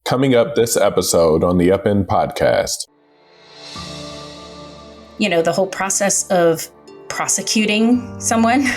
Coming up this episode on the Upend podcast. You know, the whole process of prosecuting someone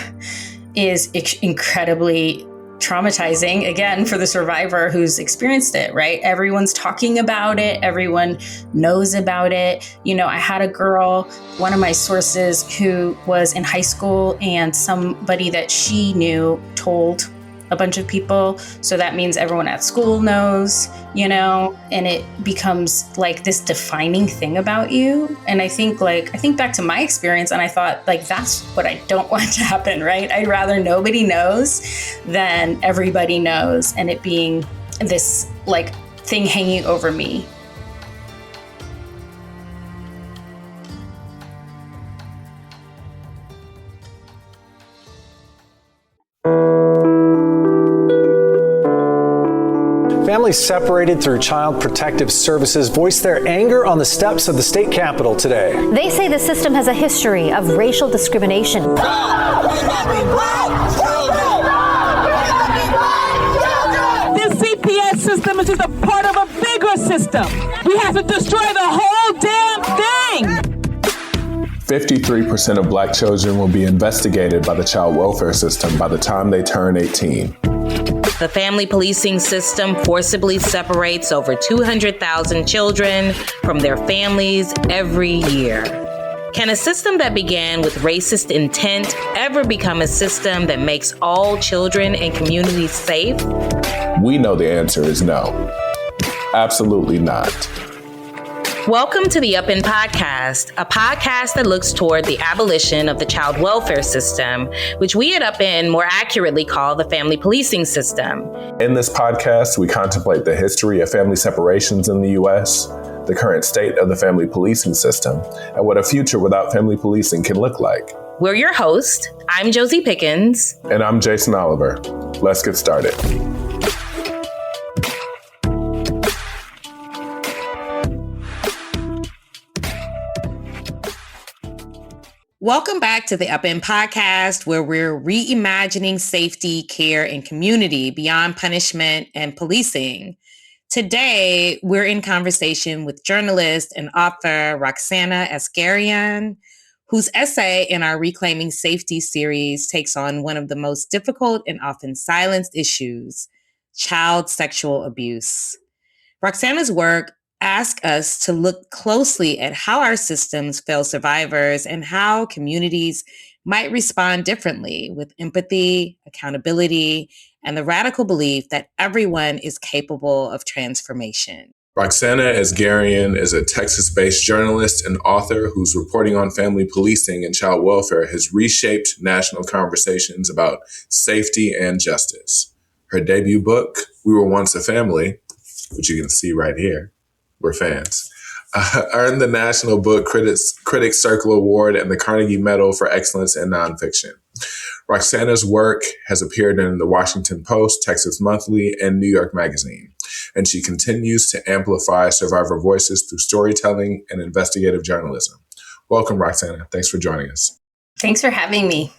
is incredibly traumatizing, again, for the survivor who's experienced it, right? Everyone's talking about it. Everyone knows about it. You know, I had a girl, one of my sources, who was in high school, and somebody that she knew told a bunch of people. So that means everyone at school knows, you know, and it becomes like this defining thing about you. And I think back to my experience, and I thought, like, that's what I don't want to happen, right? I'd rather nobody knows than everybody knows, and it being this like thing hanging over me. Families separated through Child Protective Services voiced their anger on the steps of the state capitol today. They say the system has a history of racial discrimination. This CPS system is just a part of a bigger system. We have to destroy the whole damn thing. 53% of Black children will be investigated by the child welfare system by the time they turn 18. The family policing system forcibly separates over 200,000 children from their families every year. Can a system that began with racist intent ever become a system that makes all children and communities safe? We know the answer is no. Absolutely not. Welcome to the Upend podcast, a podcast that looks toward the abolition of the child welfare system, which we at Upend more accurately call the family policing system. In this podcast, we contemplate the history of family separations in the U.S., the current state of the family policing system, and what a future without family policing can look like. We're your hosts. I'm Josie Pickens. And I'm Jason Oliver. Let's get started. Welcome back to the Upend podcast, where we're reimagining safety, care, and community beyond punishment and policing. Today, we're in conversation with journalist and author Roxanna Asgarian, whose essay in our Reclaiming Safety series takes on one of the most difficult and often silenced issues, child sexual abuse. Roxanna's work asks us to look closely at how our systems fail survivors and how communities might respond differently with empathy, accountability, and the radical belief that everyone is capable of transformation. Roxanna Asgarian is a Texas-based journalist and author whose reporting on family policing and child welfare has reshaped national conversations about safety and justice. Her debut book, We Were Once a Family, which you can see right here, we're fans, earned the National Book Critics Circle Award and the Carnegie Medal for Excellence in Nonfiction. Roxanna's work has appeared in the Washington Post, Texas Monthly, and New York Magazine, and she continues to amplify survivor voices through storytelling and investigative journalism. Welcome, Roxanna. Thanks for joining us. Thanks for having me.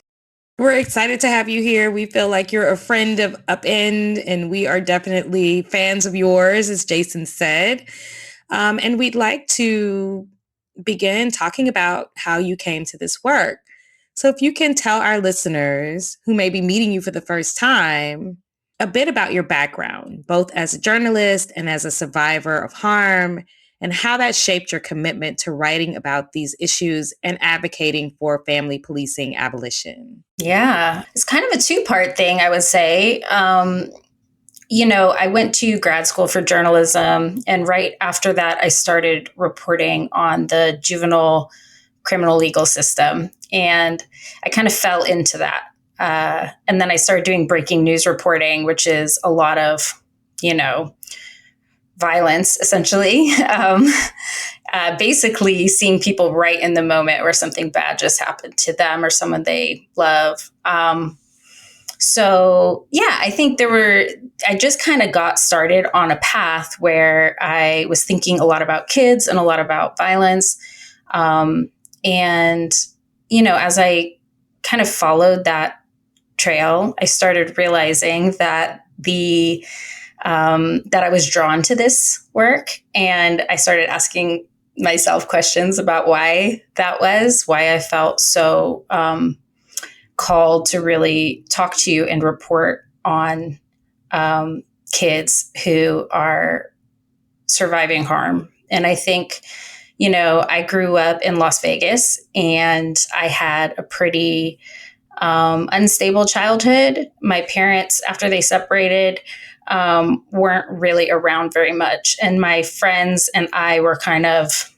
We're excited to have you here. We feel like you're a friend of Upend, and we are definitely fans of yours, as Jason said. And we'd like to begin talking about how you came to this work. So if you can tell our listeners who may be meeting you for the first time a bit about your background, both as a journalist and as a survivor of harm, and how that shaped your commitment to writing about these issues and advocating for family policing abolition. Yeah, it's kind of a two-part thing, I would say. You know, I went to grad school for journalism, and right after that, I started reporting on the juvenile criminal legal system, and I kind of fell into that. And then I started doing breaking news reporting, which is a lot of, you know, violence, essentially. Basically seeing people right in the moment where something bad just happened to them or someone they love. So yeah, I think I just kind of got started on a path where I was thinking a lot about kids and a lot about violence. And, you know, as I kind of followed that trail, I started realizing that the that I was drawn to this work. And I started asking myself questions about why that was, why I felt so called to really talk to and report on kids who are surviving harm. And I think, I grew up in Las Vegas, and I had a pretty unstable childhood. My parents, after they separated, weren't really around very much. And my friends and I were kind of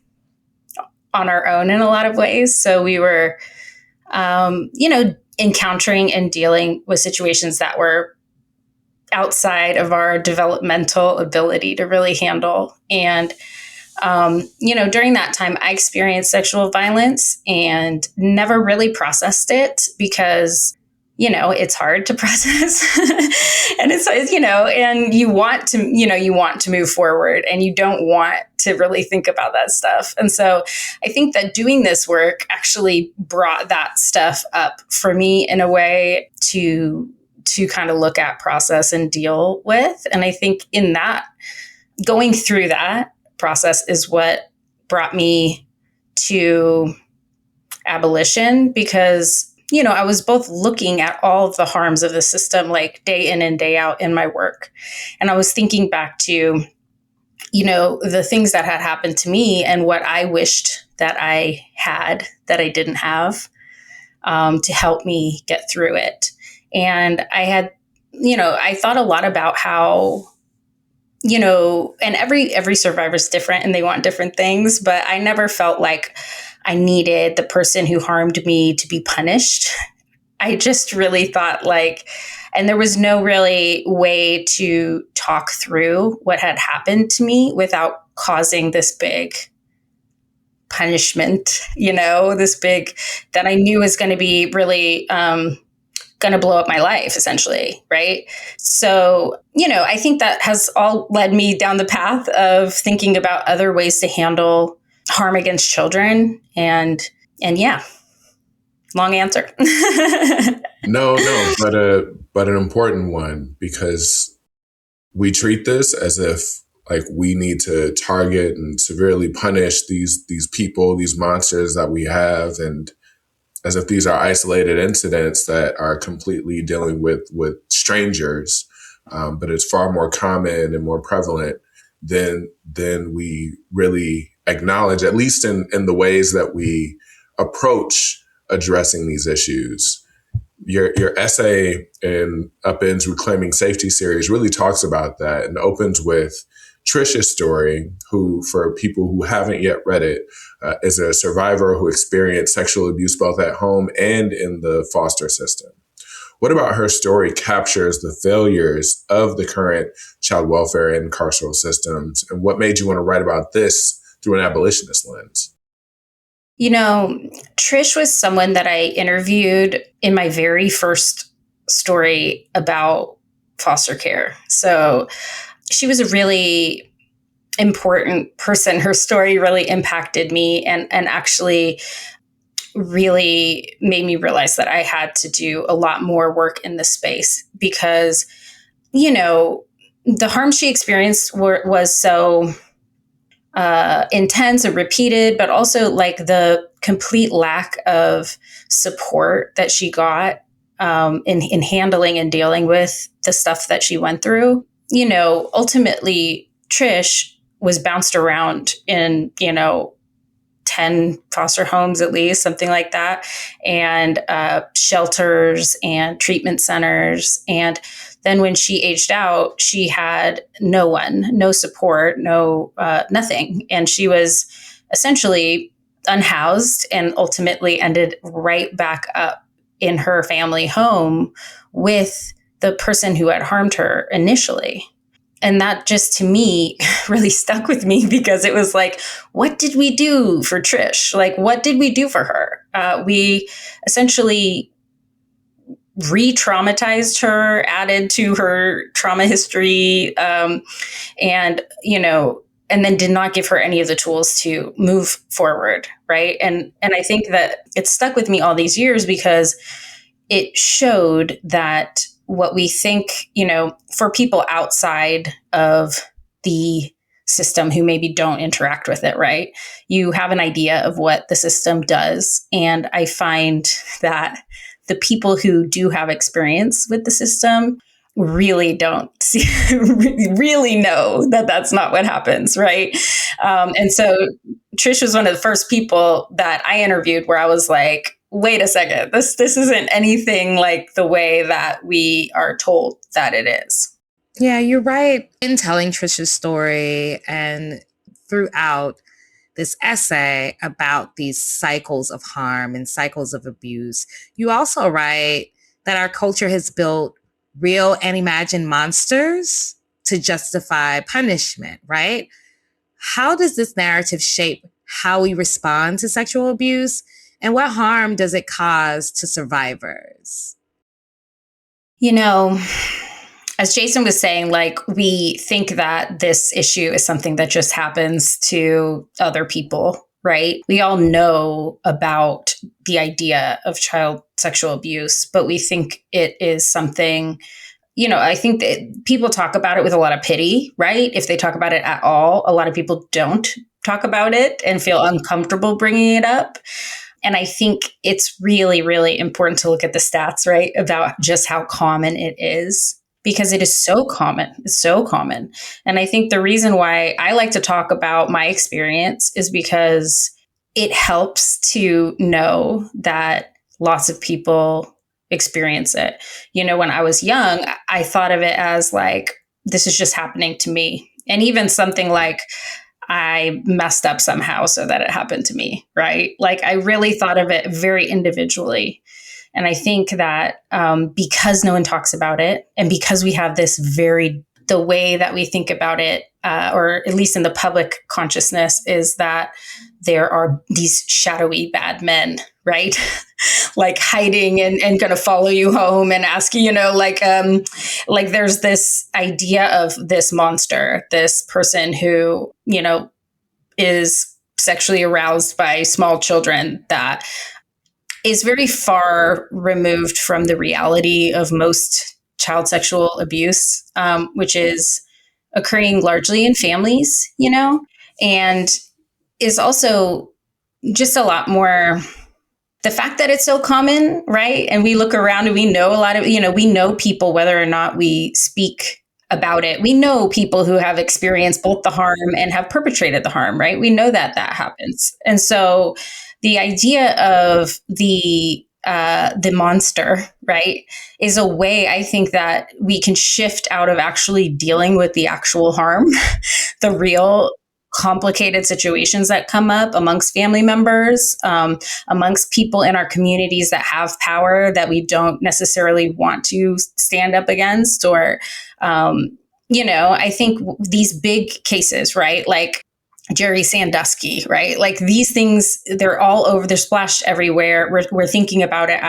on our own in a lot of ways. So we were, encountering and dealing with situations that were outside of our developmental ability to really handle. And, during that time, I experienced sexual violence and never really processed it because, it's hard to process and it's, and you want to move forward and you don't want to really think about that stuff. And so I think that doing this work actually brought that stuff up for me in a way to kind of look at, process, and deal with. And I think in that, going through that process is what brought me to abolition, because I was both looking at all of the harms of the system, like day in and day out in my work. And I was thinking back to, the things that had happened to me and what I wished that I had that I didn't have to help me get through it. And I had, I thought a lot about how, and every survivor is different and they want different things, but I never felt like I needed the person who harmed me to be punished. I just really thought and there was no really way to talk through what had happened to me without causing this big punishment, this big, that I knew was going to be really, going to blow up my life, essentially. Right. So, I think that has all led me down the path of thinking about other ways to handle harm against children. And yeah, long answer. No, but an important one, because we treat this as if we need to target and severely punish these people, these monsters that we have, and as if these are isolated incidents that are completely dealing with strangers. But it's far more common and more prevalent than we really acknowledge, at least in the ways that we approach addressing these issues. Your essay in Upend's Reclaiming Safety series really talks about that and opens with Trisha's story, who, for people who haven't yet read it, is a survivor who experienced sexual abuse both at home and in the foster system. What about her story captures the failures of the current child welfare and carceral systems? And what made you want to write about this through an abolitionist lens? Trish was someone that I interviewed in my very first story about foster care. So she was a really important person. Her story really impacted me and actually really made me realize that I had to do a lot more work in this space because, the harm she experienced was so intense and repeated, but also the complete lack of support that she got in handling and dealing with the stuff that she went through. Ultimately, Trish was bounced around in, 10 foster homes, at least, something like that, and shelters and treatment centers. And then when she aged out, she had no one, no support, no nothing. And she was essentially unhoused and ultimately ended right back up in her family home with the person who had harmed her initially. And that just, to me, really stuck with me because it was what did we do for Trish? What did we do for her? We essentially re-traumatized her, added to her trauma history, and then did not give her any of the tools to move forward, right? And I think that it stuck with me all these years because it showed that what we think, for people outside of the system who maybe don't interact with it, right? You have an idea of what the system does. And I find that the people who do have experience with the system really don't really know that that's not what happens, right? And so Trish was one of the first people that I interviewed where I was like, wait a second, this isn't anything like the way that we are told that it is. Yeah, you're right. In telling Trisha's story and throughout this essay about these cycles of harm and cycles of abuse, you also write that our culture has built real and imagined monsters to justify punishment, right? How does this narrative shape how we respond to sexual abuse? And what harm does it cause to survivors? As Jason was saying, like, we think that this issue is something that just happens to other people, right? We all know about the idea of child sexual abuse, but we think it is something, I think that people talk about it with a lot of pity, right? If they talk about it at all, a lot of people don't talk about it and feel uncomfortable bringing it up. And I think it's really, really important to look at the stats, right, about just how common it is. Because it is so common. It's so common. And I think the reason why I like to talk about my experience is because it helps to know that lots of people experience it. When I was young, I thought of it as like, this is just happening to me. And even something like, I messed up somehow so that it happened to me, right? Like, I really thought of it very individually. And I think that because no one talks about it, and because we have the way that we think about it, or at least in the public consciousness, is that there are these shadowy bad men, right? Like hiding and going to follow you home and ask you, like there's this idea of this monster, this person who, is sexually aroused by small children that is very far removed from the reality of most child sexual abuse, which is occurring largely in families, and is also just a lot more, the fact that it's so common, right? And we look around and we know a lot of, we know people, whether or not we speak about it. We know people who have experienced both the harm and have perpetrated the harm, right? We know that happens. And so the idea of the monster, right, is a way I think that we can shift out of actually dealing with the actual harm, the real complicated situations that come up amongst family members, amongst people in our communities that have power that we don't necessarily want to stand up against, or, I think these big cases, right, like Jerry Sandusky, right? Like these things, they're all over, they're splashed everywhere. We're thinking about it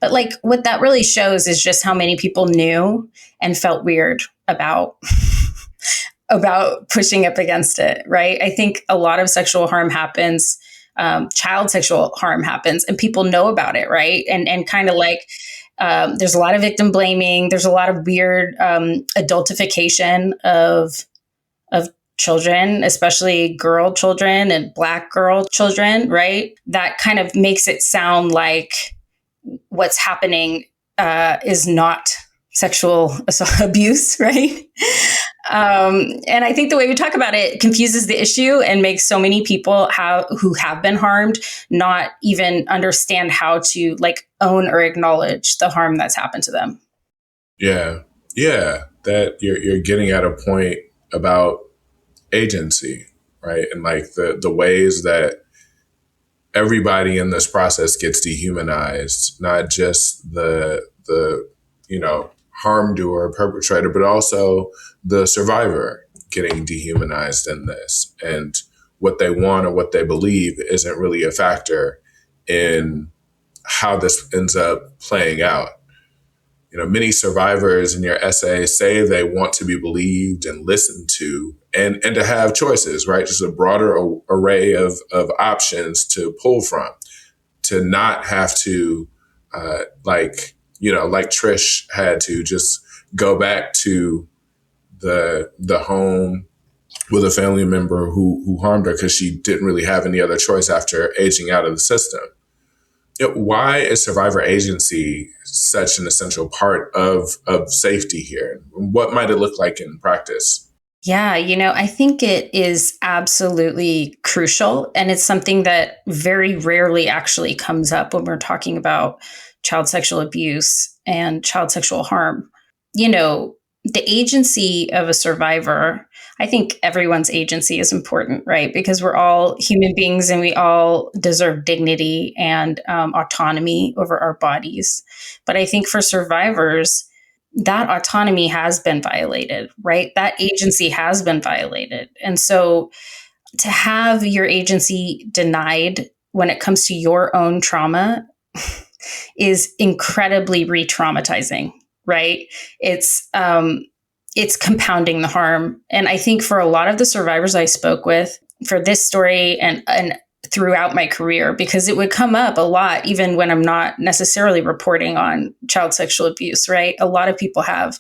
but like what that really shows is just how many people knew and felt weird about pushing up against it, right? I think a lot of sexual harm happens, child sexual harm happens, and people know about it, right? And kind of like, there's a lot of victim blaming. There's a lot of weird adultification of children, especially girl children and Black girl children, right? That kind of makes it sound like what's happening is not sexual abuse, right? And I think the way we talk about it confuses the issue and makes so many people who have been harmed not even understand how to like own or acknowledge the harm that's happened to them. Yeah. That you're getting at a point about agency, right? And like the ways that everybody in this process gets dehumanized, not just the harm doer, perpetrator, but also the survivor getting dehumanized in this. And what they want or what they believe isn't really a factor in how this ends up playing out. Many survivors in your essay say they want to be believed and listened to and to have choices, right? Just a broader array of options to pull from, to not have to like Trish had to just go back to the home with a family member who harmed her because she didn't really have any other choice after aging out of the system. Why is survivor agency such an essential part of safety here? What might it look like in practice? Yeah, I think it is absolutely crucial. And it's something that very rarely actually comes up when we're talking about child sexual abuse and child sexual harm. The agency of a survivor, I think everyone's agency is important, right? Because we're all human beings and we all deserve dignity and autonomy over our bodies. But I think for survivors, that autonomy has been violated, right? That agency has been violated. And so to have your agency denied when it comes to your own trauma is incredibly re-traumatizing, right? It's compounding the harm. And I think for a lot of the survivors I spoke with for this story and throughout my career, because it would come up a lot, even when I'm not necessarily reporting on child sexual abuse, right? A lot of people have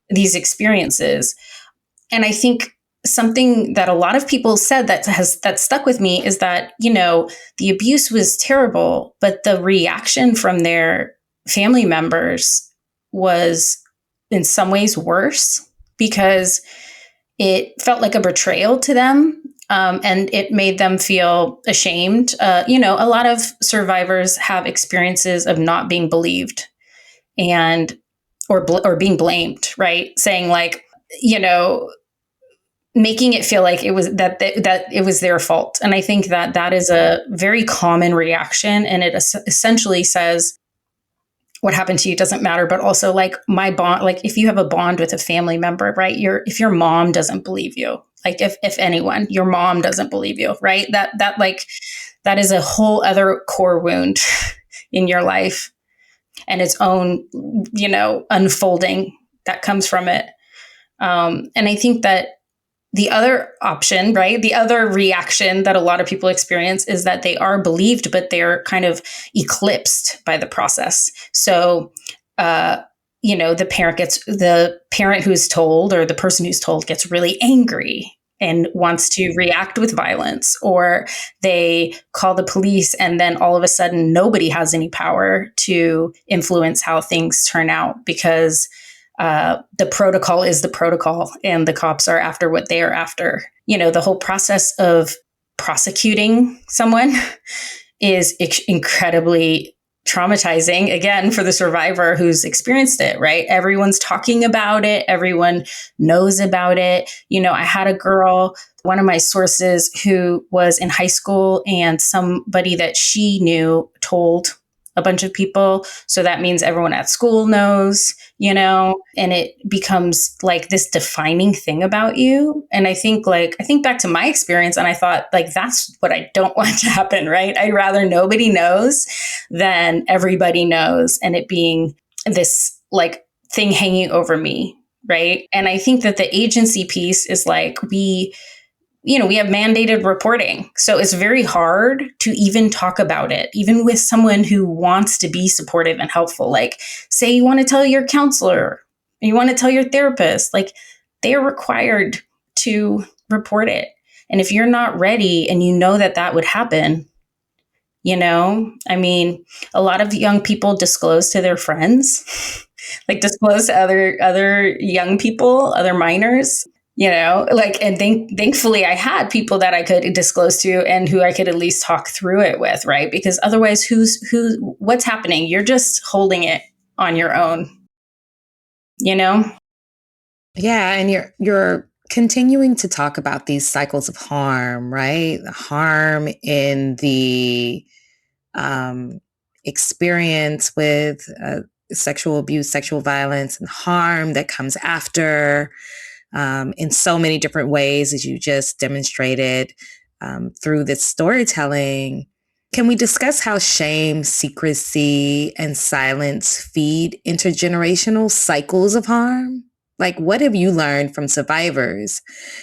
these experiences. And I think something that a lot of people said that stuck with me is that, the abuse was terrible, but the reaction from their family members was in some ways worse because it felt like a betrayal to them. And it made them feel ashamed. A lot of survivors have experiences of not being believed or being blamed, right? Saying like, making it feel like it was that it was their fault. And I think that is a very common reaction. And it essentially says, what happened to you doesn't matter, but also like my bond, like if you have a bond with a family member, right? If your mom doesn't believe you, like if anyone, your mom doesn't believe you, right? That is a whole other core wound in your life and its own, unfolding that comes from it. And I think that the other option, right? The other reaction that a lot of people experience is that they are believed, but they're kind of eclipsed by the process. So, the parent who's told or the person who's told gets really angry and wants to react with violence, or they call the police and then all of a sudden nobody has any power to influence how things turn out because the protocol is the protocol and the cops are after what they are after. The whole process of prosecuting someone is incredibly traumatizing, again, for the survivor who's experienced it, right? Everyone's talking about it. Everyone knows about it. I had a girl, one of my sources, who was in high school and somebody that she knew told a bunch of people. So that means everyone at school knows, and it becomes like this defining thing about you. And I think back to my experience and I thought like, that's what I don't want to happen, right? I'd rather nobody knows than everybody knows and it being this like thing hanging over me. Right. And I think that the agency piece is like, we have mandated reporting. So it's very hard to even talk about it, even with someone who wants to be supportive and helpful. Like, say you want to tell your counselor, you want to tell your therapist, like they are required to report it. And if you're not ready and you know that would happen, a lot of young people disclose to their friends, like disclose to other young people, other minors. And thankfully I had people that I could disclose to and who I could at least talk through it with, right? Because otherwise what's happening? You're just holding it on your own, Yeah. And you're continuing to talk about these cycles of harm, right? The harm in the experience with sexual abuse, sexual violence, and harm that comes after, in so many different ways, as you just demonstrated through this storytelling. Can we discuss how shame, secrecy, and silence feed intergenerational cycles of harm? Like, what have you learned from survivors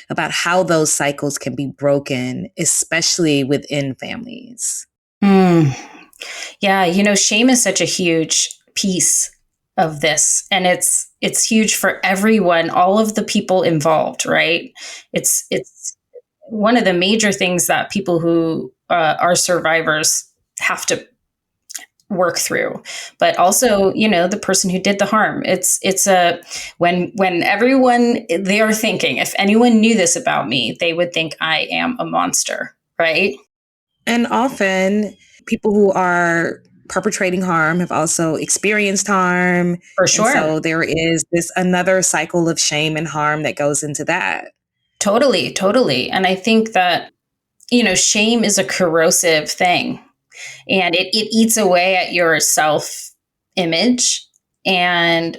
about how those cycles can be broken, especially within families? Yeah, shame is such a huge piece of this, and it's huge for everyone, all of the people involved, right? It's one of the major things that people who are survivors have to work through, but also, the person who did the harm. It's a when everyone, they are thinking, if anyone knew this about me, they would think I am a monster, right? And often people who are perpetrating harm have also experienced harm. For sure. And so there is this another cycle of shame and harm that goes into that. Totally. And I think that, shame is a corrosive thing, and it eats away at your self image. And,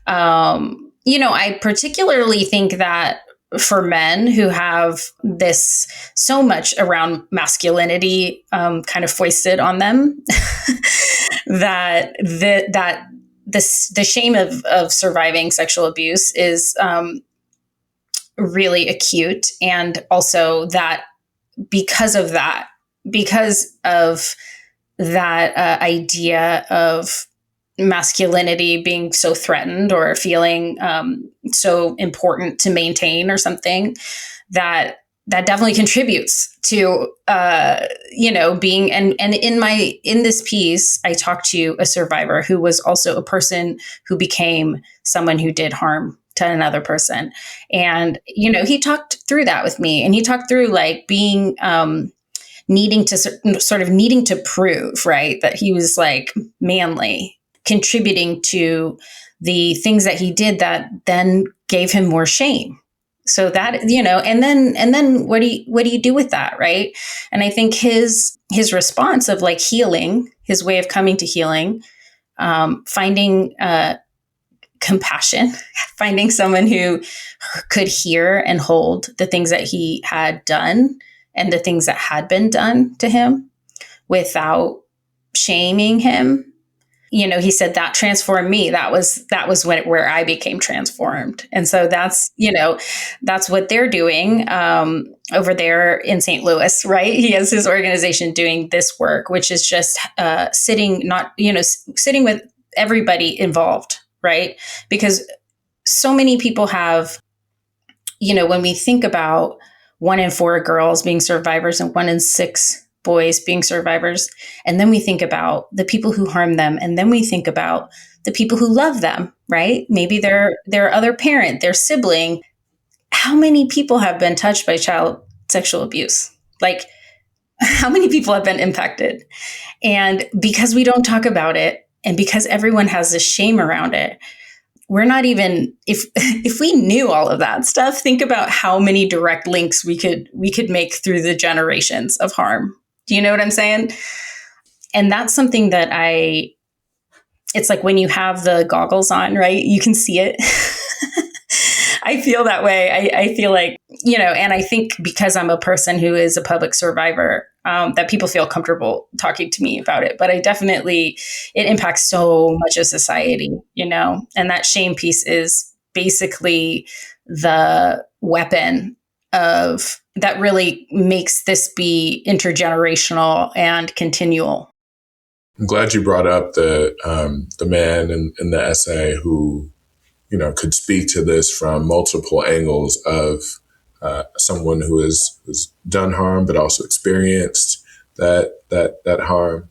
I particularly think that for men who have this so much around masculinity kind of foisted on them, that the shame of surviving sexual abuse is really acute. And also that because of that idea of masculinity being so threatened or feeling so important to maintain or something, that definitely contributes to being, and in this piece I talked to a survivor who was also a person who became someone who did harm to another person. And he talked through that with me, and he talked through like being needing to prove, right, that he was like manly, contributing to the things that he did that then gave him more shame. So that, and then what do you do with that, right? And I think his response of like healing, his way of coming to healing, finding compassion, finding someone who could hear and hold the things that he had done and the things that had been done to him without shaming him. He said that transformed me. That was where I became transformed. And so that's what they're doing over there in St. Louis, right? He has his organization doing this work, which is just sitting with everybody involved, right? Because so many people have, when we think about 1 in 4 girls being survivors and 1 in 6 boys being survivors, and then we think about the people who harm them, and then we think about the people who love them, right? Maybe their other parent, their sibling. How many people have been touched by child sexual abuse? Like, how many people have been impacted? And because we don't talk about it, and because everyone has this shame around it, we're not even, if we knew all of that stuff, think about how many direct links we could make through the generations of harm. Do you know what I'm saying? And that's something that it's like when you have the goggles on, right? You can see it. I feel that way. I feel like, and I think because I'm a person who is a public survivor, that people feel comfortable talking to me about it. But it impacts so much of society, and that shame piece is basically the weapon that really makes this be intergenerational and continual. I'm glad you brought up the man in the essay who, could speak to this from multiple angles of someone who has done harm, but also experienced that harm.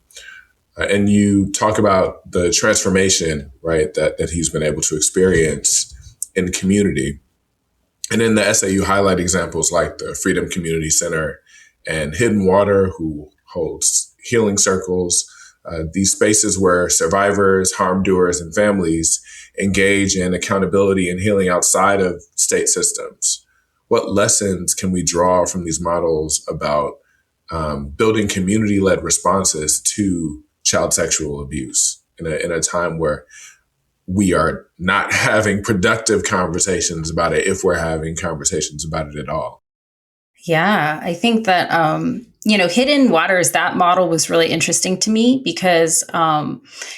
And you talk about the transformation, right, that he's been able to experience in community. And in the essay, you highlight examples like the Freedom Community Center and Hidden Water, who holds healing circles, these spaces where survivors, harm doers, and families engage in accountability and healing outside of state systems. What lessons can we draw from these models about building community-led responses to child sexual abuse in a time where we are not having productive conversations about it, if we're having conversations about it at all? Yeah, I think that, Hidden Waters, that model was really interesting to me because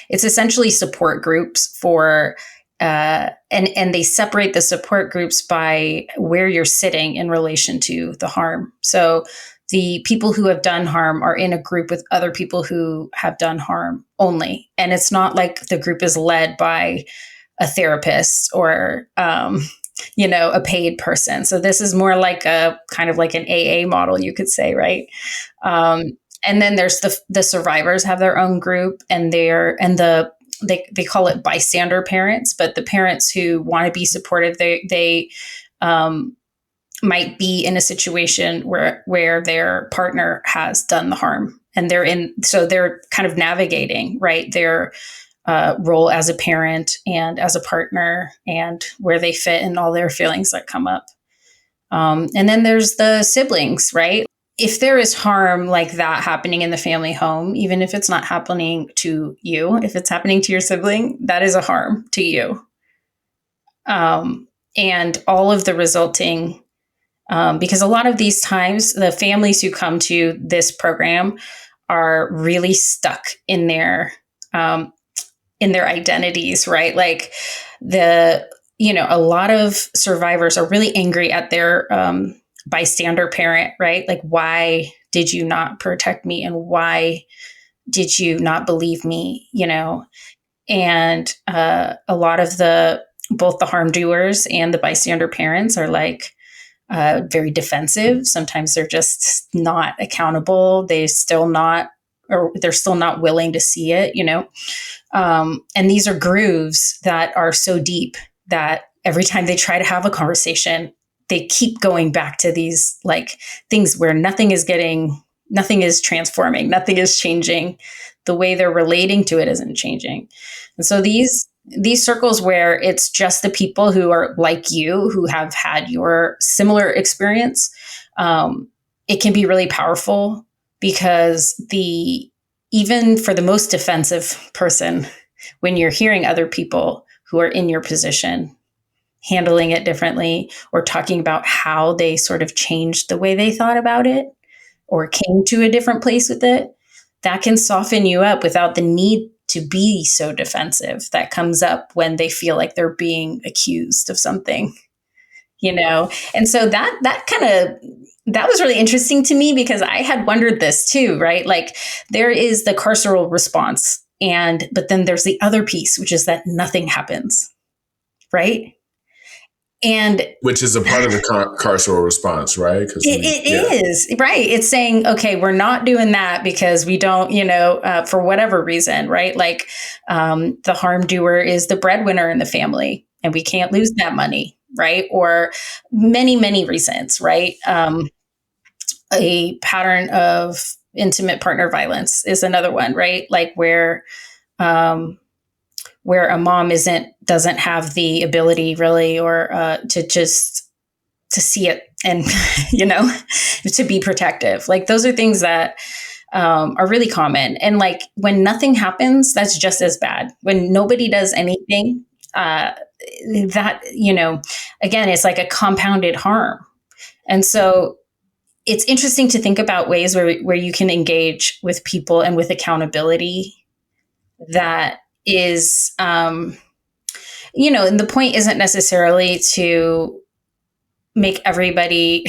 it's essentially support groups for, and they separate the support groups by where you're sitting in relation to the harm. So the people who have done harm are in a group with other people who have done harm only. And it's not like the group is led by a therapist or, a paid person. So this is more like a kind of like an AA model, you could say, right? And then there's the survivors have their own group, and they call it bystander parents, but the parents who want to be supportive, they might be in a situation where their partner has done the harm, and they're kind of navigating, right, their role as a parent and as a partner, and where they fit in all their feelings that come up. And then there's the siblings, right? If there is harm like that happening in the family home, even if it's not happening to you, if it's happening to your sibling, that is a harm to you. And all of the resulting, because a lot of these times, the families who come to this program are really stuck in their identities, right? Like a lot of survivors are really angry at their bystander parent, right? Like, why did you not protect me? And why did you not believe me? And a lot of both the harm doers and the bystander parents are like very defensive. Sometimes they're just not accountable. They're still not willing to see it, and these are grooves that are so deep that every time they try to have a conversation, they keep going back to these like things where nothing is transforming, nothing is changing. The way they're relating to it isn't changing. And so these circles where it's just the people who are like you, who have had your similar experience, it can be really powerful, because even for the most defensive person, when you're hearing other people who are in your position handling it differently, or talking about how they sort of changed the way they thought about it or came to a different place with it, that can soften you up without the need to be so defensive that comes up when they feel like they're being accused of something, And so that was really interesting to me, because I had wondered this too, right? Like, there is the carceral response, but then there's the other piece, which is that nothing happens, right? And which is a part of the carceral response, right? It is, right. It's saying, okay, we're not doing that because we don't, for whatever reason, right? Like, the harm doer is the breadwinner in the family, and we can't lose that money, right? Or many, many reasons, right? A pattern of intimate partner violence is another one, right? Like where a mom doesn't have the ability really, or to see it and, to be protective. Like, those are things that are really common. And like, when nothing happens, that's just as bad. When nobody does anything, that, again, it's like a compounded harm. And so it's interesting to think about ways where you can engage with people and with accountability that is, and the point isn't necessarily to make everybody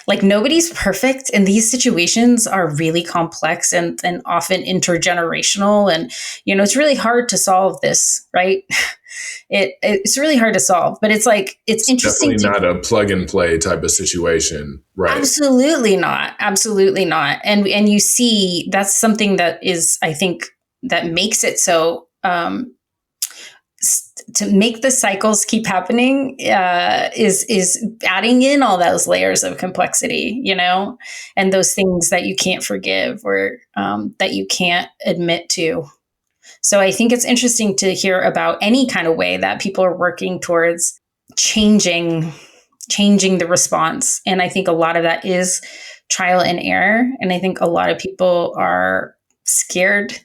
like, nobody's perfect, and these situations are really complex and often intergenerational, and it's really hard to solve this, right? It's really hard to solve, but it's like, it's interesting. Definitely not a plug and play type of situation, right? Absolutely not. And you see, that's something that is, I think, that makes it so, to make the cycles keep happening, is adding in all those layers of complexity, and those things that you can't forgive, or that you can't admit to. So I think it's interesting to hear about any kind of way that people are working towards changing the response. And I think a lot of that is trial and error. And I think a lot of people are scared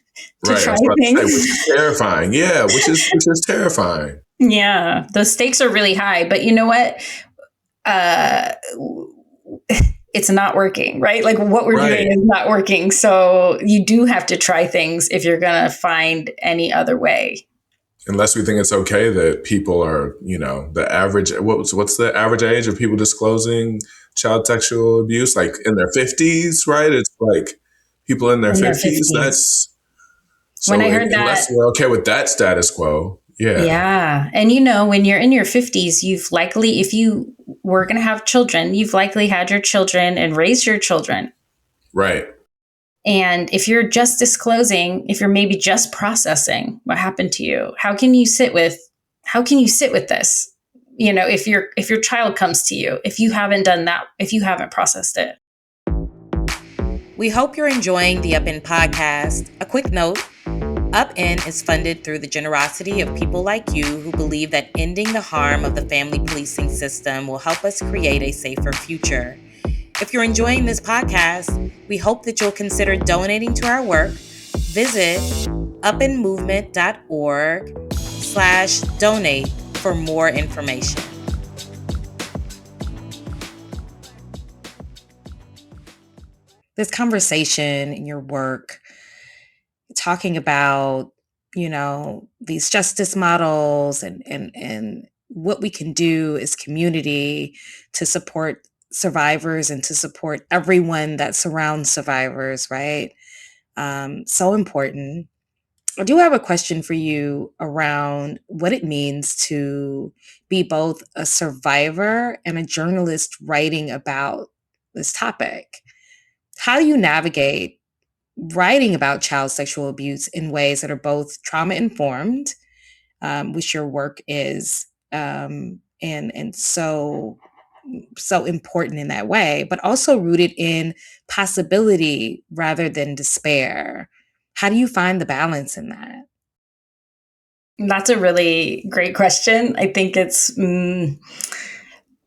to try things. Which is terrifying. Yeah, which is terrifying. Yeah, the stakes are really high. But you know what? It's not working, right? Like, what we're doing is not working. So you do have to try things if you're going to find any other way. Unless we think it's okay that people are, the average, what's the average age of people disclosing child sexual abuse, like in their 50s, right? It's like people in their 50s. That's so when I heard unless that, we're okay with that status quo. Yeah. Yeah. And when you're in your 50s, you've likely, if you were going to have children, you've likely had your children and raised your children. Right. And if you're just disclosing, if you're maybe just processing what happened to you, how can you sit with this? If your child comes to you, if you haven't done that, if you haven't processed it. We hope you're enjoying the Up In podcast. A quick note, Up In is funded through the generosity of people like you who believe that ending the harm of the family policing system will help us create a safer future. If you're enjoying this podcast, we hope that you'll consider donating to our work. Visit upinmovement.org/donate for more information. This conversation in your work, talking about, these justice models and what we can do as community to support survivors and to support everyone that surrounds survivors, right? So important. I do have a question for you around what it means to be both a survivor and a journalist writing about this topic. How do you navigate writing about child sexual abuse in ways that are both trauma-informed, which your work is, and so important in that way, but also rooted in possibility rather than despair? How do you find the balance in that? That's a really great question. I think it's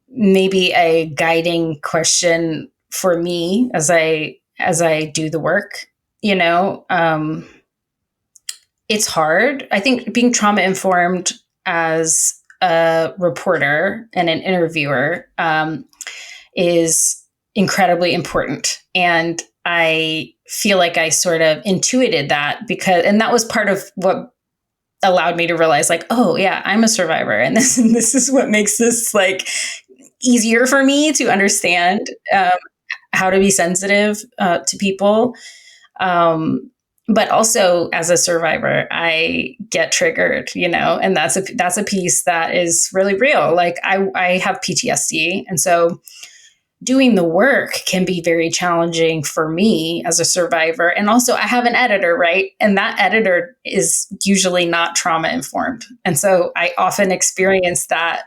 maybe a guiding question for me as I do the work. It's hard. I think being trauma informed as a reporter and an interviewer is incredibly important. And I feel like I sort of intuited that and that was part of what allowed me to realize, like, oh yeah, I'm a survivor. And this is what makes this like easier for me to understand how to be sensitive to people. But also as a survivor, I get triggered, and that's a piece that is really real. Like I have PTSD. And so doing the work can be very challenging for me as a survivor. And also I have an editor, right? And that editor is usually not trauma informed. And so I often experience that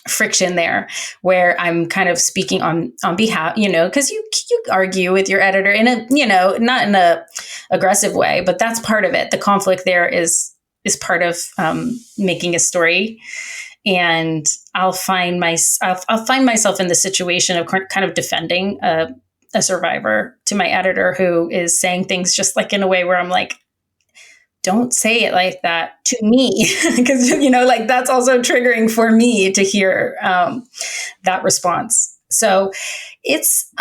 friction there where I'm kind of speaking on behalf, because you argue with your editor in a, not in a aggressive way, but that's part of it. The conflict there is part of making a story. And I'll find myself in the situation of kind of defending a survivor to my editor who is saying things just like in a way where I'm like, don't say it like that to me, because that's also triggering for me to hear that response. So it's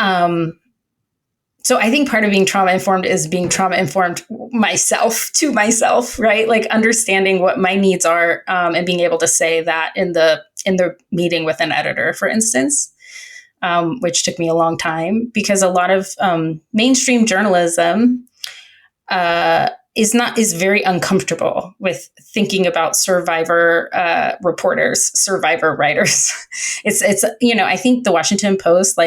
so I think part of being trauma informed is being trauma informed to myself, right? Like understanding what my needs are and being able to say that in the meeting with an editor, for instance, which took me a long time because a lot of mainstream journalism is very uncomfortable with thinking about survivor reporters, survivor writers. It's I think the Washington Post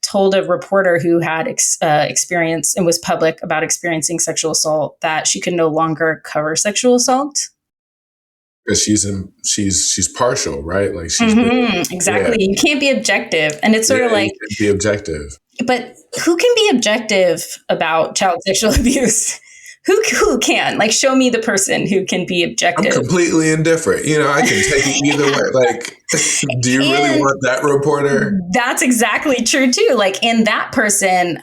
told a reporter who had experienced and was public about experiencing sexual assault that she could no longer cover sexual assault. Because she's partial, right? Like exactly. Yeah. You can't be objective, and it's sort of like you can't be objective. But who can be objective about child sexual abuse? Who can? Like, show me the person who can be objective. I'm completely indifferent. I can take it either way. Like, do you really want that reporter? That's exactly true too. Like, in that person,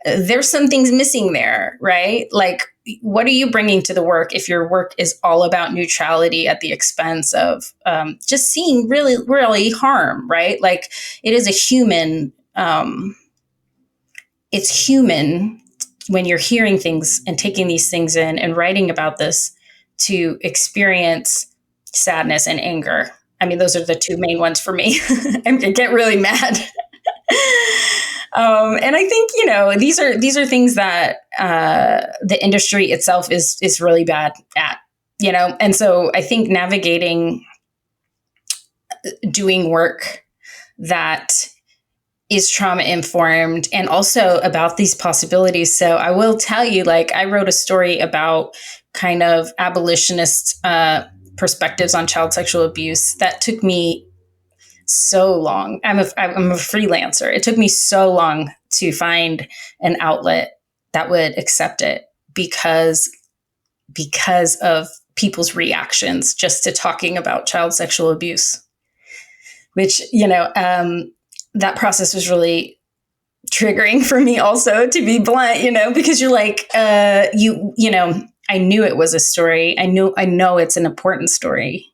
there's some things missing there, right? Like, what are you bringing to the work if your work is all about neutrality at the expense of just seeing really, really harm, right? Like, it is a human. It's human when you're hearing things and taking these things in and writing about this to experience sadness and anger I mean, those are the two main ones for me. I get really mad. And I think, these are things that the industry itself is really bad at, and so I think navigating doing work that is trauma informed and also about these possibilities. So I will tell you, I wrote a story about kind of abolitionist perspectives on child sexual abuse that took me so long. I'm a freelancer. It took me so long to find an outlet that would accept it because of people's reactions just to talking about child sexual abuse, which, that process was really triggering for me also, to be blunt, because you're like, I knew it was a story. I know it's an important story.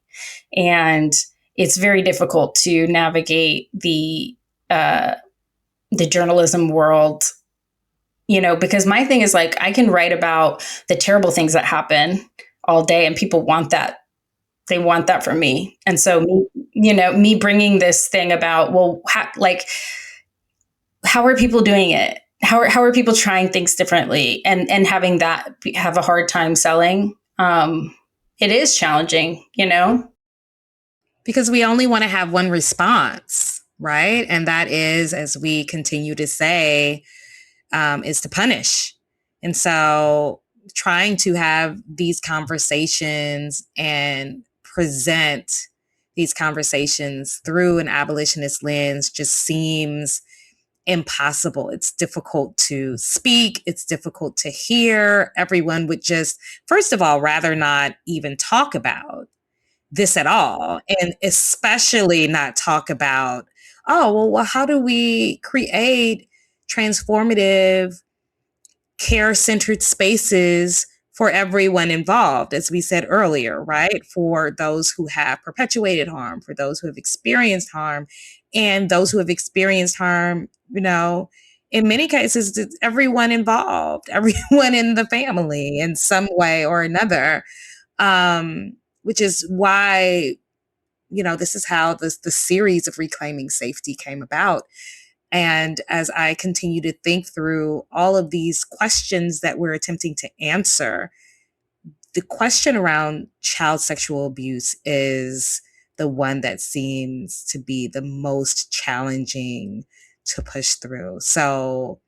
And it's very difficult to navigate the journalism world, because my thing is I can write about the terrible things that happen all day and people want that. They want that from me. And so, me bringing this thing about, well, how are people doing it? How are people trying things differently and having that have a hard time selling? It is challenging, Because we only want to have one response, right? And that is, as we continue to say, is to punish. And so trying to have these conversations and present these conversations through an abolitionist lens just seems impossible. It's difficult to speak. It's difficult to hear. Everyone would just, first of all, rather not even talk about this at all. And especially not talk about, well, how do we create transformative, care-centered spaces for everyone involved, as we said earlier, right? For those who have perpetuated harm, for those who have experienced harm, and those who have experienced harm, in many cases, it's everyone involved, everyone in the family in some way or another, which is why, this is how the series of Reclaiming Safety came about. And as I continue to think through all of these questions that we're attempting to answer, the question around child sexual abuse is the one that seems to be the most challenging to push through. So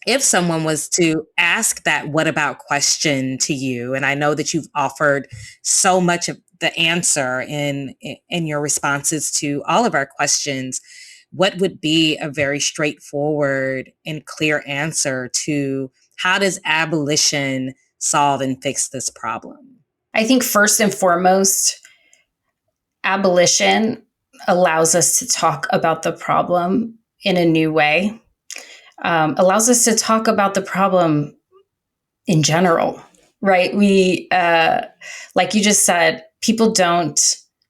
if someone was to ask that what about question to you, and I know that you've offered so much of the answer in your responses to all of our questions, what would be a very straightforward and clear answer to how does abolition solve and fix this problem? I think first and foremost, abolition allows us to talk about the problem in a new way, allows us to talk about the problem in general, right? We, like you just said, people don't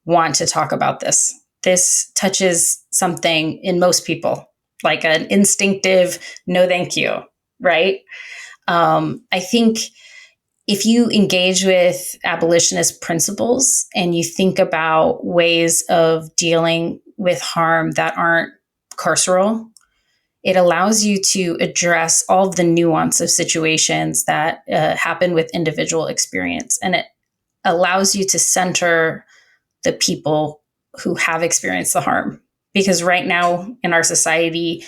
want to talk about this. This touches something in most people, like an instinctive, no, thank you, right? I think if you engage with abolitionist principles and you think about ways of dealing with harm that aren't carceral, it allows you to address all of the nuance of situations that happen with individual experience. And it allows you to center the people who have experienced the harm. Because right now in our society,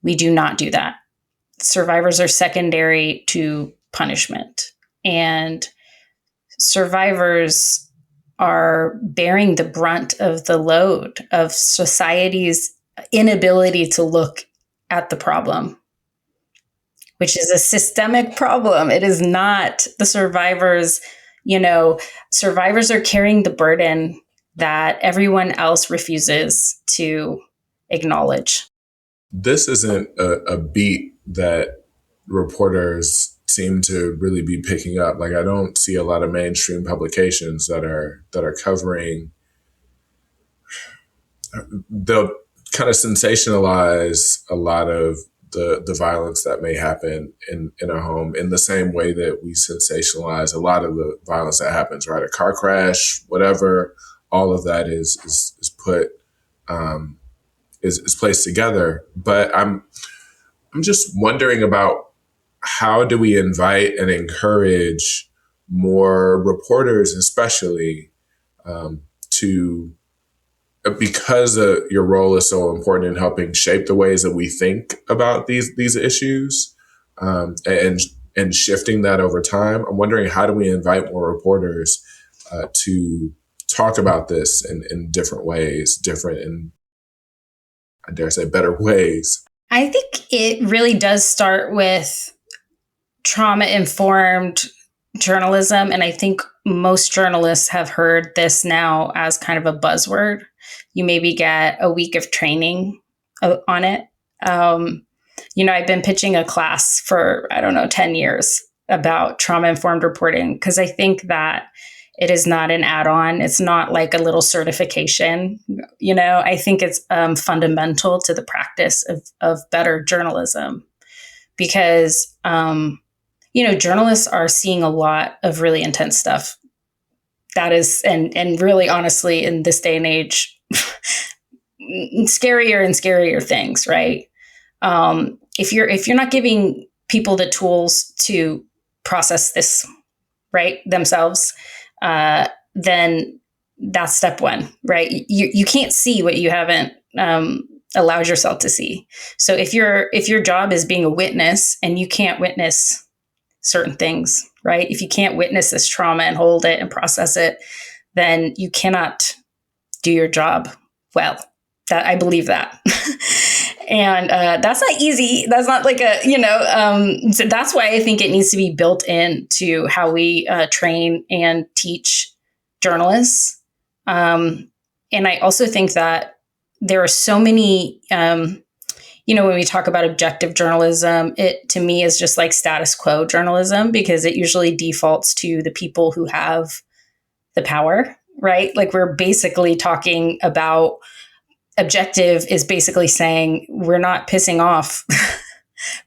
we do not do that. Survivors are secondary to punishment. And survivors are bearing the brunt of the load of society's inability to look at the problem, which is a systemic problem. It is not the survivors. Survivors are carrying the burden that everyone else refuses to acknowledge. This isn't a beat that reporters seem to really be picking up. I don't see a lot of mainstream publications that are covering. They'll kind of sensationalize a lot of the violence that may happen in a home in the same way that we sensationalize a lot of the violence that happens, right? A car crash, whatever, all of that is put is placed together. But I'm just wondering about how do we invite and encourage more reporters, especially to, because your role is so important in helping shape the ways that we think about these issues, and shifting that over time. I'm wondering, how do we invite more reporters to talk about this in different ways, different and, I dare say, better ways? I think it really does start with trauma-informed journalism. And I think most journalists have heard this now as kind of a buzzword. You maybe get a week of training on it. I've been pitching a class for, 10 years about trauma-informed reporting, because I think that it is not an add-on. It's not like a little certification. I think it's fundamental to the practice of better journalism, because, journalists are seeing a lot of really intense stuff. That is, and really honestly, in this day and age, scarier and scarier things, right? If you're not giving people the tools to process this, right, themselves, then that's step one, right? You can't see what you haven't allowed yourself to see. So if your job is being a witness and you can't witness certain things, right? If you can't witness this trauma and hold it and process it, then you cannot do your job well. That I believe that. And that's not easy. That's not like so that's why I think it needs to be built into how we train and teach journalists. And I also think that there are so many, when we talk about objective journalism, it to me is just like status quo journalism, because it usually defaults to the people who have the power, right? Like, we're basically talking about, objective is basically saying we're not pissing off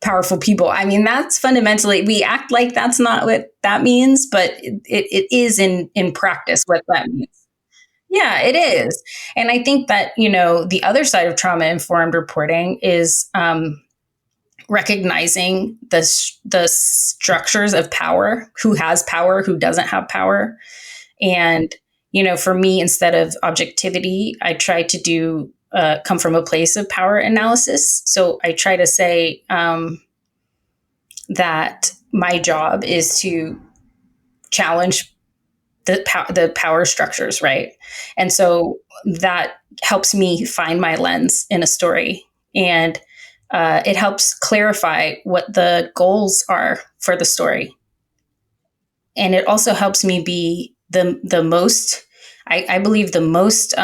powerful people. I mean, that's fundamentally, we act like that's not what that means, but it is in practice what that means. Yeah, it is. And I think that, the other side of trauma-informed reporting is recognizing the structures of power, who has power, who doesn't have power. And, for me, instead of objectivity, I try to do come from a place of power analysis. So I try to say that my job is to challenge the power structures, right? And so that helps me find my lens in a story, and it helps clarify what the goals are for the story. And it also helps me be the most, I believe, the most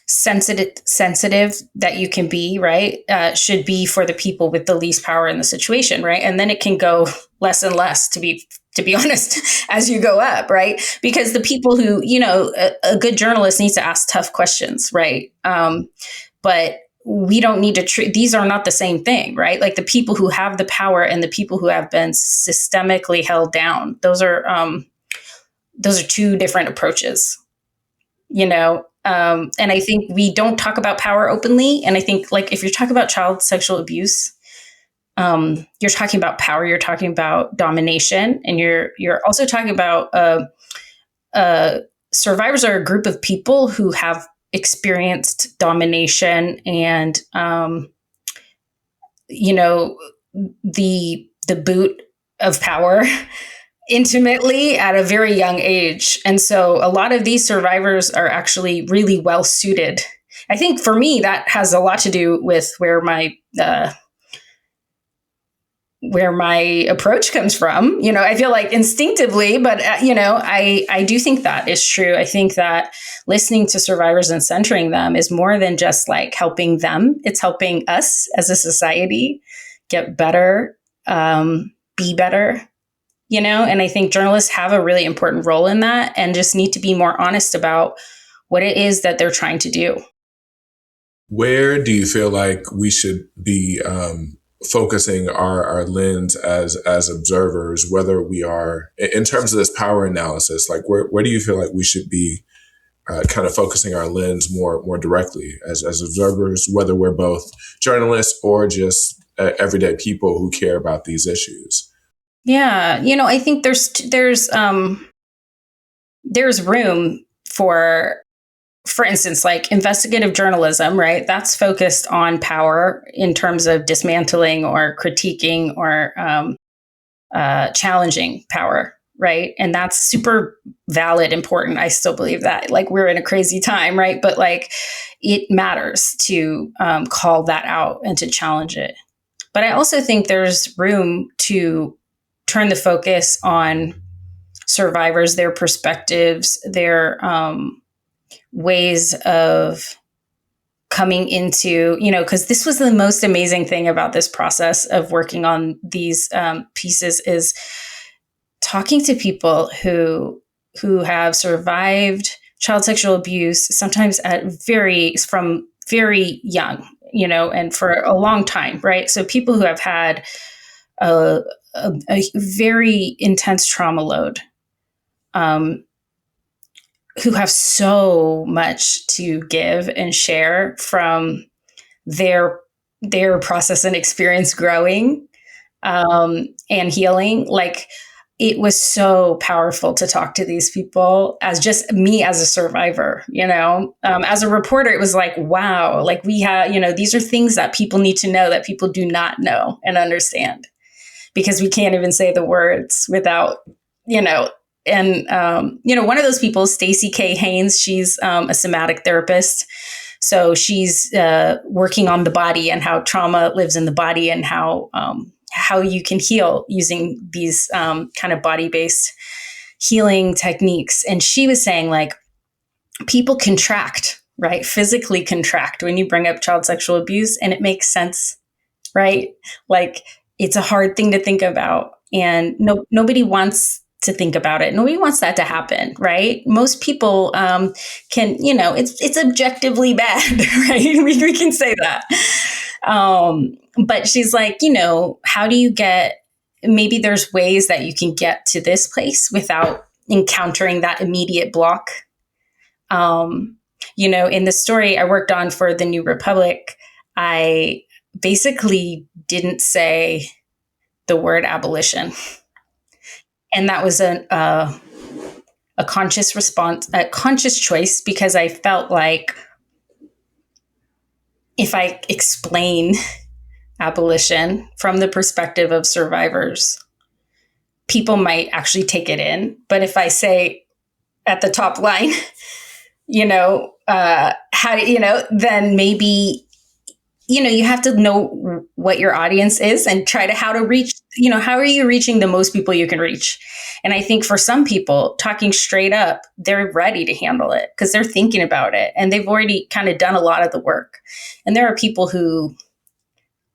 sensitive that you can be, right? Should be for the people with the least power in the situation, right? And then it can go less and less, to be honest, as you go up, right? Because the people who, a good journalist needs to ask tough questions, right? But we don't need to treat, these are not the same thing, right? Like, the people who have the power and the people who have been systemically held down, those are two different approaches, and I think we don't talk about power openly. And I think, like, if you're talking about child sexual abuse, you're talking about power, you're talking about domination, and you're also talking about survivors are a group of people who have experienced domination and the boot of power intimately at a very young age. And so a lot of these survivors are actually really well suited. I think for me, that has a lot to do with where my approach comes from. I feel like instinctively, but I do think that is true. I think that listening to survivors and centering them is more than just like helping them. It's helping us as a society get better, be better. And I think journalists have a really important role in that, and just need to be more honest about what it is that they're trying to do. Where do you feel like we should be focusing our lens as observers, whether we are, in terms of this power analysis, like where do you feel like we should be kind of focusing our lens more directly as observers, whether we're both journalists or just everyday people who care about these issues. Yeah, I think there's room for instance, like investigative journalism, right? That's focused on power in terms of dismantling or critiquing or challenging power, right? And that's super valid, important. I still believe that. Like, we're in a crazy time, right? But like, it matters to call that out and to challenge it. But I also think there's room to turn the focus on survivors, their perspectives, their ways of coming into, because this was the most amazing thing about this process of working on these pieces, is talking to people who have survived child sexual abuse, sometimes from very young, and for a long time, right? So people who have had a very intense trauma load, who have so much to give and share from their process and experience growing and healing. Like, it was so powerful to talk to these people as just me as a survivor, as a reporter. It was like, wow, like we have, these are things that people need to know that people do not know and understand, because we can't even say the words without, and, one of those people is Stacey K. Haynes. She's a somatic therapist. So she's working on the body and how trauma lives in the body, and how you can heal using these kind of body-based healing techniques. And she was saying, like, people contract, right? Physically contract when you bring up child sexual abuse, and it makes sense, right? Like, it's a hard thing to think about, and nobody wants to think about it. Nobody wants that to happen, right? Most people can, it's objectively bad, right? We can say that. But she's like, how do you maybe there's ways that you can get to this place without encountering that immediate block. In the story I worked on for the New Republic, I basically didn't say the word abolition. And that was a conscious response, a conscious choice, because I felt like if I explain abolition from the perspective of survivors, people might actually take it in. But if I say at the top line, then maybe, you have to know what your audience is and try to how to reach, how are you reaching the most people you can reach? And I think for some people, talking straight up, they're ready to handle it because they're thinking about it and they've already kind of done a lot of the work. And there are people who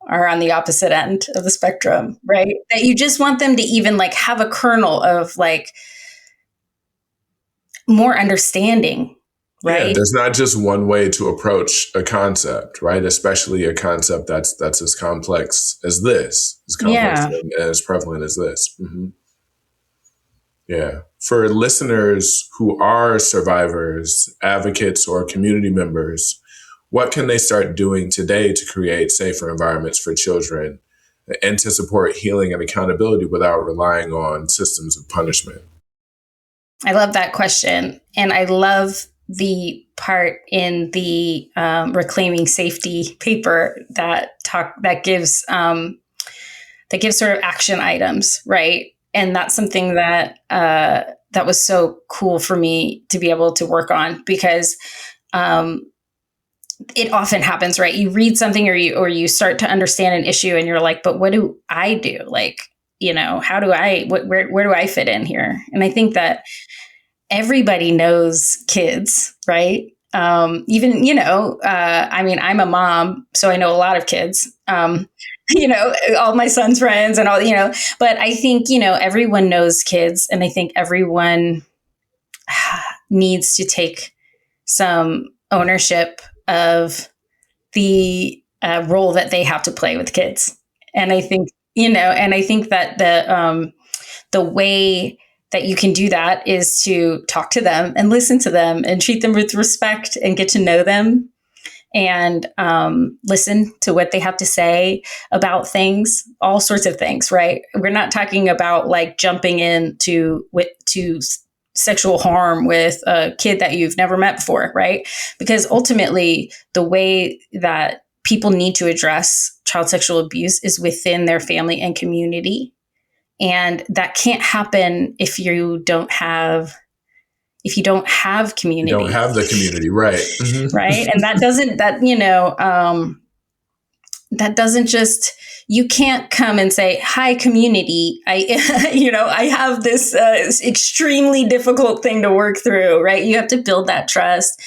are on the opposite end of the spectrum, right? That you just want them to even like have a kernel of like more understanding. Right. Yeah, there's not just one way to approach a concept, right? Especially a concept that's as complex as this, as complex and as prevalent as this. Mm-hmm. Yeah. For listeners who are survivors, advocates, or community members, what can they start doing today to create safer environments for children and to support healing and accountability without relying on systems of punishment? I love that question. And I love the part in the Reclaiming Safety paper that gives sort of action items, right? And that's something that that was so cool for me to be able to work on because it often happens, right? You read something or you start to understand an issue and you're like, but what do I do? Like, how do I, where do I fit in here? And I think that everybody knows kids, right? Even, I mean, I'm a mom, so I know a lot of kids, all my son's friends and all, but I think, everyone knows kids. And I think everyone needs to take some ownership of the role that they have to play with kids. And I think, and I think that the way that you can do that is to talk to them and listen to them and treat them with respect and get to know them and listen to what they have to say about things, all sorts of things, right? We're not talking about like jumping into to sexual harm with a kid that you've never met before, right? Because ultimately, the way that people need to address child sexual abuse is within their family and community. And that can't happen if you don't have community. You don't have the community, right? Mm-hmm. Right. And that doesn't just, you can't come and say, hi, community. I have this extremely difficult thing to work through, right? You have to build that trust.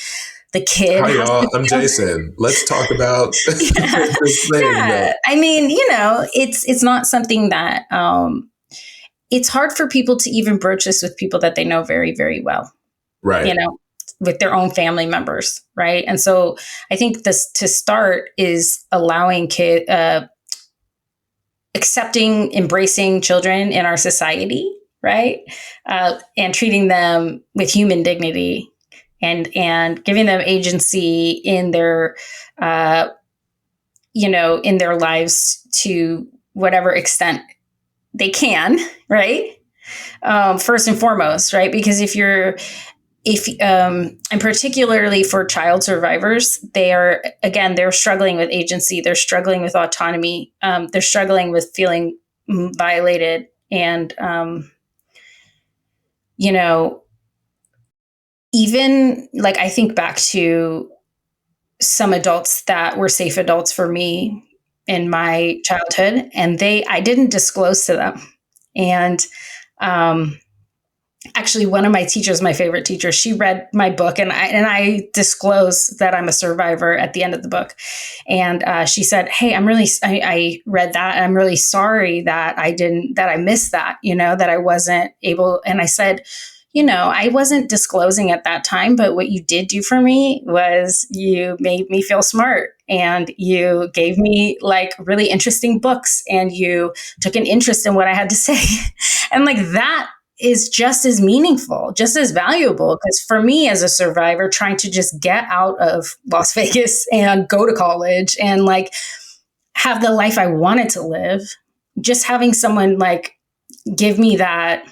The kid. Hi, y'all. I'm Jason. Let's talk about this thing. Yeah. I mean, it's not something that, it's hard for people to even broach this with people that they know very, very well. Right. With their own family members. Right. And so I think this to start is allowing accepting, embracing children in our society. Right. And treating them with human dignity and giving them agency in their, in their lives to whatever extent they can, right? First and foremost, right? Because and particularly for child survivors, they're struggling with agency. They're struggling with autonomy. They're struggling with feeling violated. And, even like I think back to some adults that were safe adults for me in my childhood, and I didn't disclose to them. And actually, one of my teachers, my favorite teacher, she read my book, and I disclosed that I'm a survivor at the end of the book. And she said, "Hey, I read that. And I'm really sorry that I missed that. That I wasn't able." And I said, I wasn't disclosing at that time, but what you did do for me was you made me feel smart, and you gave me like really interesting books, and you took an interest in what I had to say. And like that is just as meaningful, just as valuable. Because for me as a survivor, trying to just get out of Las Vegas and go to college and like have the life I wanted to live, just having someone like give me that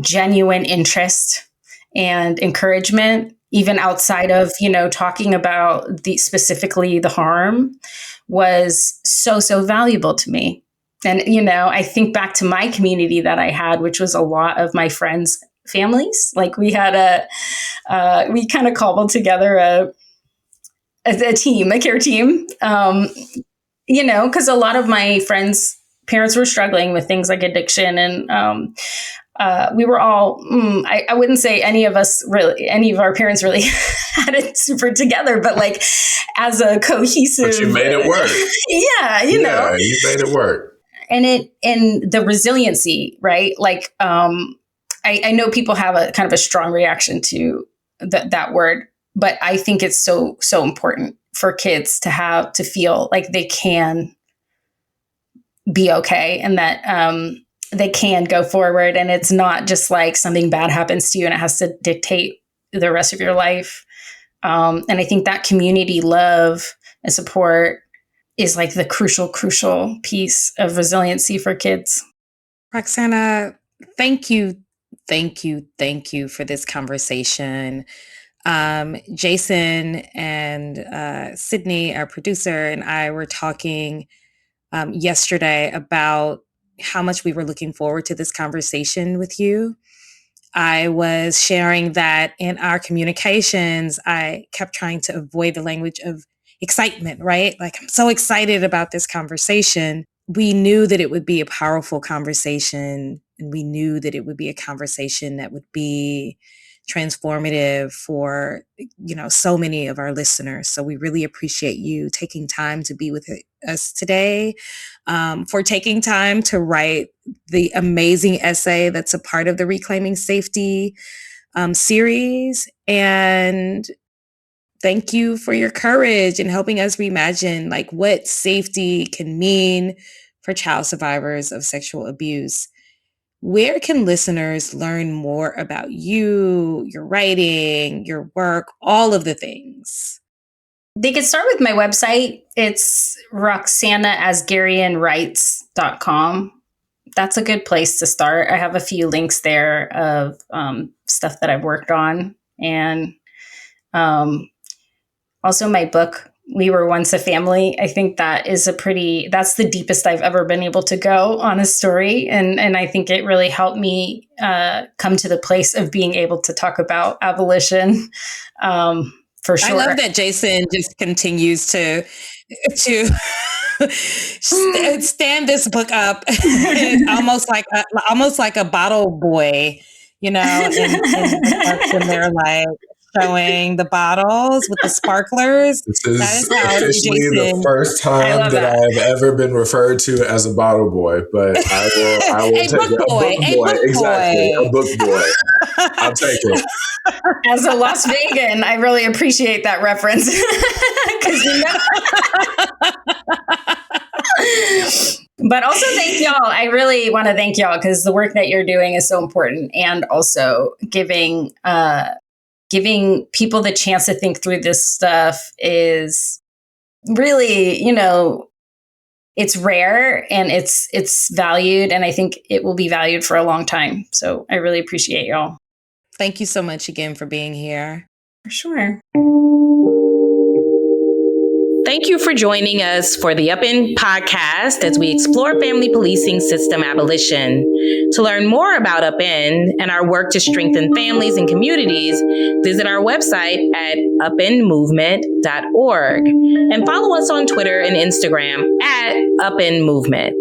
genuine interest and encouragement, even outside of, talking about specifically the harm, was so, so valuable to me. And, I think back to my community that I had, which was a lot of my friends' families. Like we had we kind of cobbled together a team, a care team, because a lot of my friends' parents were struggling with things like addiction, and we were all, I wouldn't say any of our parents really had it super together, but like as a cohesive. But you made it work. Yeah, you made it work. And the resiliency, right? Like, I know people have a kind of a strong reaction to that word, but I think it's so, so important for kids to feel like they can be okay, and that, they can go forward, and it's not just like something bad happens to you and it has to dictate the rest of your life. And I think that community love and support is like the crucial piece of resiliency for kids. Roxanna, thank you for this conversation. Jason and Sydney, our producer, and I were talking yesterday about how much we were looking forward to this conversation with you. I was sharing that in our communications, I kept trying to avoid the language of excitement, right? Like, I'm so excited about this conversation. We knew that it would be a powerful conversation, and we knew that it would be a conversation that would be transformative for, so many of our listeners. So we really appreciate you taking time to be with us today, for taking time to write the amazing essay that's a part of the Reclaiming Safety series. And thank you for your courage in helping us reimagine like what safety can mean for child survivors of sexual abuse. where can listeners learn more about you, your writing, your work, all of the things? They could start with my website. It's roxannaasgarianwrites.com. That's a good place to start. I have a few links there of stuff that I've worked on. And also my book, We Were Once a Family. I think that is that's the deepest I've ever been able to go on a story. And I think it really helped me come to the place of being able to talk about abolition. For sure. I love that Jason just continues to stand this book up almost like a bottle boy, you know, and they're like showing the bottles with the sparklers. This is officially the first time that I've ever been referred to as a bottle boy, but I will take it. A book boy. Exactly. A book boy. I'll take it. As a Las Vegan, I really appreciate that reference. But also thank y'all. I really want to thank y'all because the work that you're doing is so important, and also giving people the chance to think through this stuff is really, it's rare and it's valued, and I think it will be valued for a long time. So I really appreciate y'all. Thank you so much again for being here. For sure. Thank you for joining us for the Up In podcast as we explore family policing system abolition. To learn more about Up In and our work to strengthen families and communities, visit our website at upinmovement.org and follow us on Twitter and Instagram at Up In Movement.